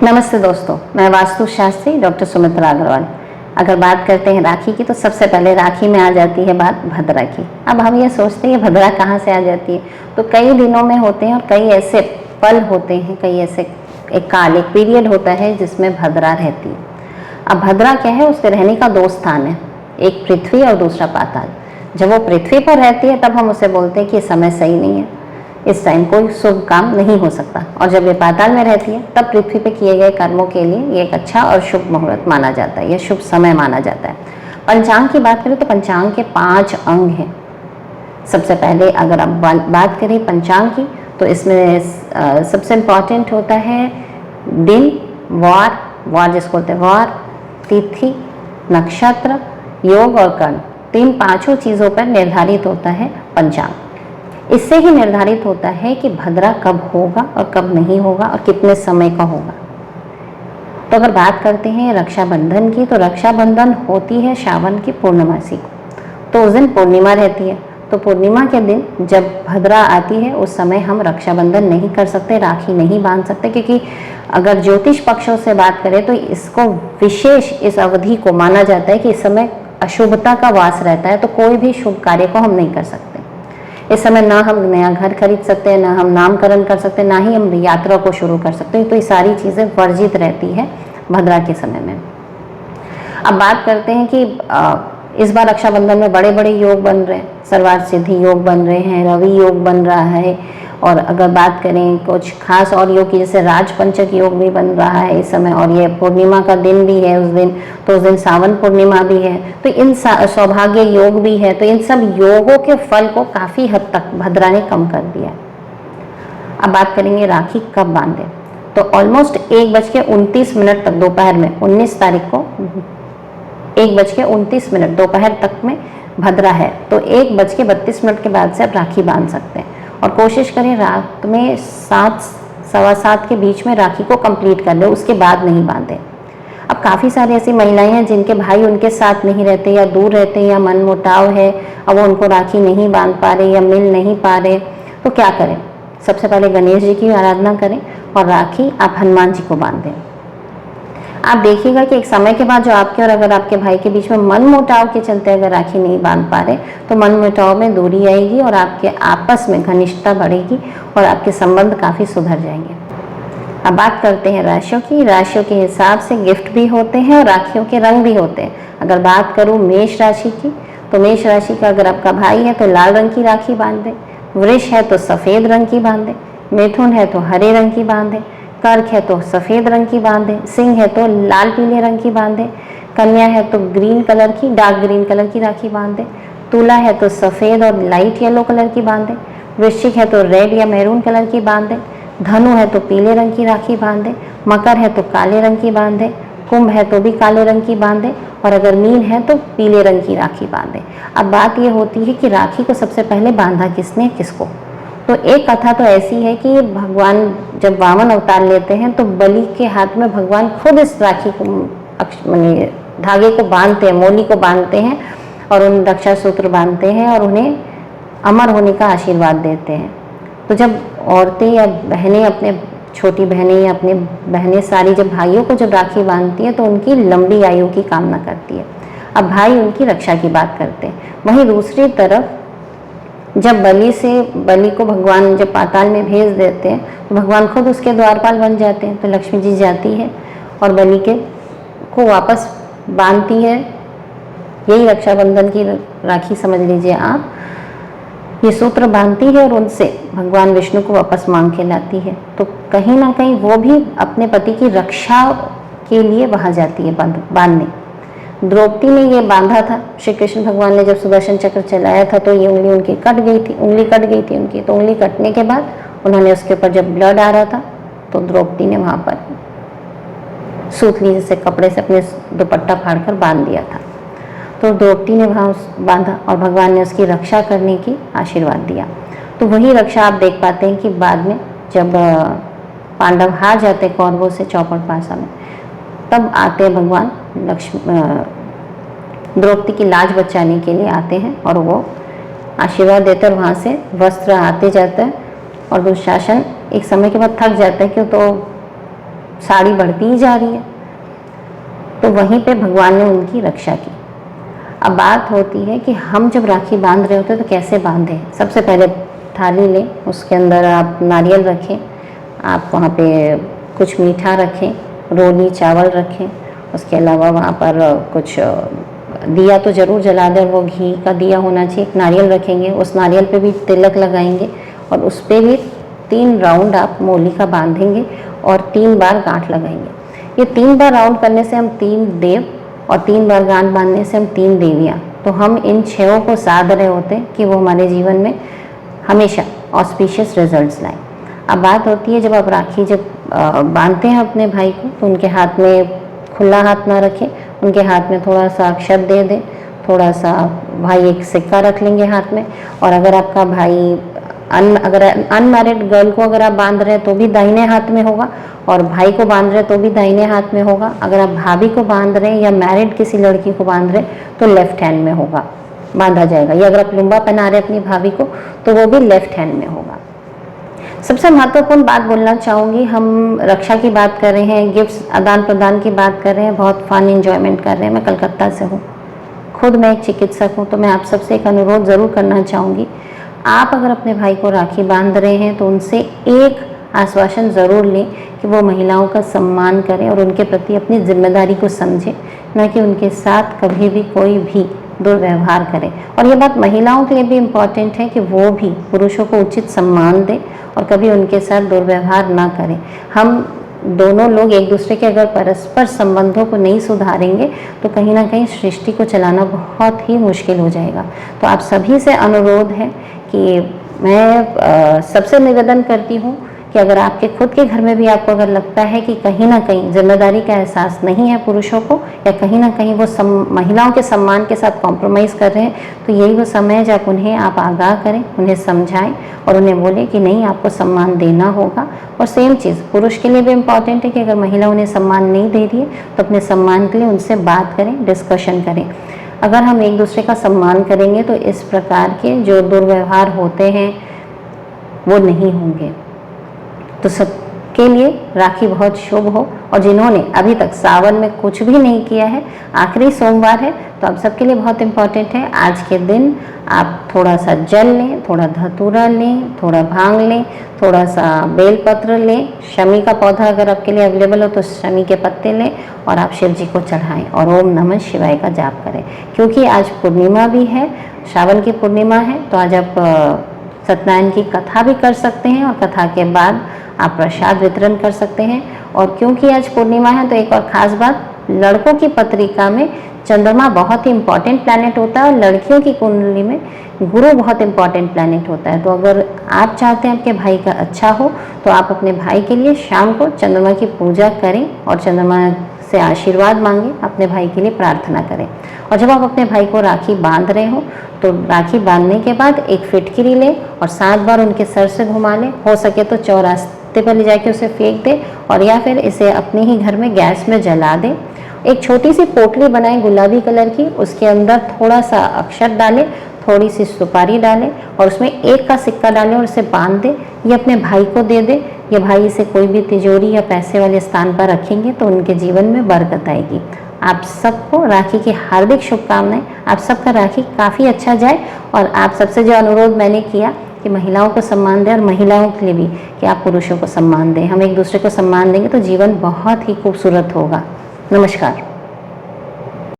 नमस्ते दोस्तों, मैं वास्तु शास्त्री डॉक्टर सुमित्रा अग्रवाल। अगर बात करते हैं राखी की तो सबसे पहले राखी में आ जाती है बात भद्रा की। अब हम ये सोचते हैं भद्रा कहाँ से आ जाती है, तो कई दिनों में होते हैं और कई ऐसे पल होते हैं, कई ऐसे एक काल एक पीरियड होता है जिसमें भद्रा रहती है। अब भद्रा क्या है, उसके रहने का दो स्थान है, एक पृथ्वी और दूसरा पाताल। जब वो पृथ्वी पर रहती है तब हम उसे बोलते हैं कि समय सही नहीं है, इस टाइम कोई शुभ काम नहीं हो सकता। और जब ये पाताल में रहती है तब पृथ्वी पे किए गए कर्मों के लिए ये एक अच्छा और शुभ मुहूर्त माना जाता है, यह शुभ समय माना जाता है। पंचांग की बात करें तो पंचांग के 5 अंग हैं। सबसे पहले अगर आप बात करें पंचांग की तो इसमें सबसे इम्पॉर्टेंट होता है दिन, वार जिसको बोलते हैं वार, तिथि, नक्षत्र, योग और कर्ण। तीन पांचों चीज़ों पर निर्धारित होता है पंचांग। इससे ही निर्धारित होता है कि भद्रा कब होगा और कब नहीं होगा और कितने समय का होगा। तो अगर बात करते हैं रक्षाबंधन की, तो रक्षाबंधन होती है श्रावण की पूर्णमासी को, तो उस दिन पूर्णिमा रहती है। तो पूर्णिमा के दिन जब भद्रा आती है उस समय हम रक्षाबंधन नहीं कर सकते, राखी नहीं बांध सकते, क्योंकि अगर ज्योतिष पक्षों से बात करें तो इसको विशेष इस अवधि को माना जाता है कि इस समय अशुभता का वास रहता है, तो कोई भी शुभ कार्य को हम नहीं कर सकते। इस समय ना हम नया घर खरीद सकते हैं, ना हम नामकरण कर सकते हैं, ना ही हम यात्रा को शुरू कर सकते हैं। तो ये सारी चीज़ें वर्जित रहती है भद्रा के समय में। अब बात करते हैं कि इस बार रक्षाबंधन में बड़े बड़े योग बन रहे हैं, सर्वार्थ सिद्धि योग बन रहे हैं, रवि योग बन रहा है, और अगर बात करें कुछ खास और योग की, जैसे राजपंचक योग भी बन रहा है इस समय, और ये पूर्णिमा का दिन भी है उस दिन, तो उस दिन सावन पूर्णिमा भी है, तो इन सौभाग्य योग भी है। तो इन सब योगों के फल को काफ़ी हद तक भद्रा ने कम कर दिया। अब बात करेंगे राखी कब बांधे, तो ऑलमोस्ट 1:29 तक दोपहर में 19 तारीख को 1:29 दोपहर तक में भद्रा है, तो 1:32 के बाद से आप राखी बांध सकते हैं। और कोशिश करें रात में 7 सवा 7 के बीच में राखी को कंप्लीट कर ले, उसके बाद नहीं बांधें। अब काफ़ी सारी ऐसी महिलाएं हैं जिनके भाई उनके साथ नहीं रहते, या दूर रहते हैं, या मन मुटाव है, अब वो उनको राखी नहीं बांध पा रहे या मिल नहीं पा रहे, तो क्या करें? सबसे पहले गणेश जी की आराधना करें और राखी आप हनुमान जी को बांध दें। आप देखिएगा कि एक समय के बाद जो आपके और अगर आपके भाई के बीच में मन मुटाव के चलते अगर राखी नहीं बांध पा रहे, तो मन मुटाव में दूरी आएगी और आपके आपस में घनिष्ठता बढ़ेगी और आपके संबंध काफ़ी सुधर जाएंगे। अब बात करते हैं राशियों की। राशियों के हिसाब से गिफ्ट भी होते हैं और राखियों के रंग भी होते हैं। अगर बात करूँ मेष राशि की, तो मेष राशि का अगर आपका भाई है तो लाल रंग की राखी बांध दें, वृष है तो सफ़ेद रंग की बांधें, मिथुन है तो हरे रंग की बांधें, कर्क है तो सफ़ेद रंग की बांधें, सिंह है तो लाल पीले रंग की बांधें, कन्या है तो ग्रीन कलर की, डार्क ग्रीन कलर की राखी बांधें, तुला है तो सफ़ेद और लाइट येलो कलर की बांधें, वृश्चिक है तो रेड या मैरून कलर की बांधें, धनु है तो पीले रंग की राखी बांधें, मकर है तो काले रंग की बांधें, कुंभ है तो भी काले रंग की बांधें, और अगर मीन है तो पीले रंग की राखी बांधें। अब बात ये होती है कि राखी को सबसे पहले बांधा किसने, किसको? तो एक कथा तो ऐसी है कि भगवान जब वामन अवतार लेते हैं तो बलि के हाथ में भगवान खुद इस राखी को धागे को बांधते हैं, मोली को बांधते हैं और उन रक्षा सूत्र बांधते हैं और उन्हें अमर होने का आशीर्वाद देते हैं। तो जब औरतें या बहनें अपने छोटी बहनें या अपने बहनें सारी जब भाइयों को जब राखी बांधती हैं तो उनकी लंबी आयु की कामना करती है। अब भाई उनकी रक्षा की बात करते हैं। वहीं दूसरी तरफ जब बलि को भगवान जब पाताल में भेज देते हैं तो भगवान खुद उसके द्वारपाल बन जाते हैं। तो लक्ष्मी जी जाती है और बलि को वापस बांधती है। यही रक्षाबंधन की राखी समझ लीजिए आप, ये सूत्र बांधती है और उनसे भगवान विष्णु को वापस मांग के लाती है। तो कहीं ना कहीं वो भी अपने पति की रक्षा के लिए वहाँ जाती है बांधने। द्रौपदी ने ये बांधा था, श्री कृष्ण भगवान ने जब सुदर्शन चक्र चलाया था तो ये उंगली उनकी कट गई थी, उंगली कट गई थी उनकी। तो उंगली कटने के बाद उन्होंने उसके ऊपर जब ब्लड आ रहा था तो द्रौपदी ने वहाँ पर सूतली से कपड़े से अपने दुपट्टा फाड़कर बांध दिया था। तो द्रौपदी ने वहाँ बांधा और भगवान ने उसकी रक्षा करने की आशीर्वाद दिया। तो वही रक्षा आप देख पाते हैं कि बाद में जब पांडव हार जाते कौरवों से चौपड़ पासा में, तब आते हैं भगवान द्रौपदी की लाज बचाने के लिए आते हैं और वो आशीर्वाद देते और वहाँ से वस्त्र आते जाते हैं। और दुशासन एक समय के बाद थक जाता है, क्यों तो साड़ी बढ़ती ही जा रही है। तो वहीं पे भगवान ने उनकी रक्षा की। अब बात होती है कि हम जब राखी बांध रहे होते हैं तो कैसे बांधें। सबसे पहले थाली लें, उसके अंदर आप नारियल रखें, आप वहाँ पे कुछ मीठा रखें, रोली चावल रखें, उसके अलावा वहाँ पर कुछ दिया तो ज़रूर जला दें, वो घी का दिया होना चाहिए। एक नारियल रखेंगे, उस नारियल पे भी तिलक लगाएंगे और उस पर भी 3 राउंड आप मोली का बांधेंगे और 3 बार गांठ लगाएंगे। ये 3 बार राउंड करने से हम 3 देव और 3 बार गांठ बांधने से हम 3 देवियाँ, तो हम इन 6 को साध रहे होते हैं कि वो हमारे जीवन में हमेशा ऑस्पिशियस रिजल्ट्स लाएं। अब बात होती है जब आप राखी जब बांधते हैं अपने भाई को, तो उनके हाथ में खुला हाथ ना रखें, उनके हाथ में थोड़ा सा अक्षत दे दें, थोड़ा सा भाई एक सिक्का रख लेंगे हाथ में। और अगर आपका भाई अगर अनमैरिड गर्ल को अगर आप बांध रहे हैं तो भी दाहिने हाथ में होगा, और भाई को बांध रहे हैं तो भी दाहिने हाथ में होगा। अगर आप भाभी को बांध रहे हैं या मैरिड किसी लड़की को बांध रहे हैं तो लेफ्ट हैंड में होगा, बांधा जाएगा। या अगर आप लुम्बा पहना रहे हैं अपनी भाभी को तो वो भी लेफ्ट हैंड में होगा। सबसे महत्वपूर्ण बात बोलना चाहूँगी, हम रक्षा की बात कर रहे हैं, गिफ्ट्स आदान प्रदान की बात कर रहे हैं, बहुत फन इंजॉयमेंट कर रहे हैं। मैं कलकत्ता से हूँ, खुद मैं एक चिकित्सक हूँ, तो मैं आप सबसे एक अनुरोध ज़रूर करना चाहूँगी। आप अगर अपने भाई को राखी बांध रहे हैं तो उनसे एक आश्वासन ज़रूर लें कि वो महिलाओं का सम्मान करें और उनके प्रति अपनी जिम्मेदारी को समझें, न कि उनके साथ कभी भी कोई भी दुर्व्यवहार करें। और ये बात महिलाओं के लिए भी इम्पॉर्टेंट है कि वो भी पुरुषों को उचित सम्मान दें और कभी उनके साथ दुर्व्यवहार ना करें। हम दोनों लोग एक दूसरे के अगर परस्पर संबंधों को नहीं सुधारेंगे तो कहीं ना कहीं सृष्टि को चलाना बहुत ही मुश्किल हो जाएगा। तो आप सभी से अनुरोध है कि मैं सबसे निवेदन करती हूँ कि अगर आपके खुद के घर में भी आपको अगर लगता है कि कहीं ना कहीं जिम्मेदारी का एहसास नहीं है पुरुषों को, या कहीं ना कहीं वो महिलाओं के सम्मान के साथ कॉम्प्रोमाइज़ कर रहे हैं, तो यही वो समय है जब उन्हें आप आगाह करें, उन्हें समझाएं और उन्हें बोलें कि नहीं, आपको सम्मान देना होगा। और सेम चीज़ पुरुष के लिए भी इम्पॉर्टेंट है कि अगर महिला उन्हें सम्मान नहीं दे रही है तो अपने सम्मान के लिए उनसे बात करें, डिस्कशन करें। अगर हम एक दूसरे का सम्मान करेंगे तो इस प्रकार के जो दुर्व्यवहार होते हैं वो नहीं होंगे। तो सबके लिए राखी बहुत शुभ हो। और जिन्होंने अभी तक सावन में कुछ भी नहीं किया है, आखिरी सोमवार है, तो आप सबके लिए बहुत इम्पॉर्टेंट है, आज के दिन आप थोड़ा सा जल लें, थोड़ा धतूरा लें, थोड़ा भांग लें, थोड़ा सा बेलपत्र लें, शमी का पौधा अगर आपके लिए अवेलेबल हो तो शमी के पत्ते लें और आप शिव जी को चढ़ाएं और ओम नमः शिवाय का जाप करें। क्योंकि आज पूर्णिमा भी है, श्रावण की पूर्णिमा है, तो आज आप सत्यनारायण की कथा भी कर सकते हैं और कथा के बाद आप प्रसाद वितरण कर सकते हैं। और क्योंकि आज पूर्णिमा है तो एक और ख़ास बात, लड़कों की पत्रिका में चंद्रमा बहुत ही इंपॉर्टेंट प्लैनेट होता है और लड़कियों की कुंडली में गुरु बहुत इंपॉर्टेंट प्लैनेट होता है। तो अगर आप चाहते हैं आपके भाई का अच्छा हो तो आप अपने भाई के लिए शाम को चंद्रमा की पूजा करें और चंद्रमा से आशीर्वाद मांगें, अपने भाई के लिए प्रार्थना करें। और जब आप अपने भाई को राखी बांध रहे हो तो राखी बांधने के बाद एक फिटकिरी लें और 7 बार उनके सर से घुमा लें। हो सके तो चौरास्ते पर ले जाके उसे फेंक दें और या फिर इसे अपने ही घर में गैस में जला दें। एक छोटी सी पोटली बनाएं गुलाबी कलर की, उसके अंदर थोड़ा सा अक्षत डालें, थोड़ी सी सुपारी डालें और उसमें 1 का सिक्का डालें और उसे बांध दें। ये अपने भाई को दे दें। ये भाई इसे कोई भी तिजोरी या पैसे वाले स्थान पर रखेंगे तो उनके जीवन में बरकत आएगी। आप सबको राखी की हार्दिक शुभकामनाएं। आप सबका राखी काफ़ी अच्छा जाए। और आप सबसे जो अनुरोध मैंने किया कि महिलाओं को सम्मान दें और महिलाओं के लिए भी कि आप पुरुषों को सम्मान दें, हम एक दूसरे को सम्मान देंगे तो जीवन बहुत ही खूबसूरत होगा। नमस्कार।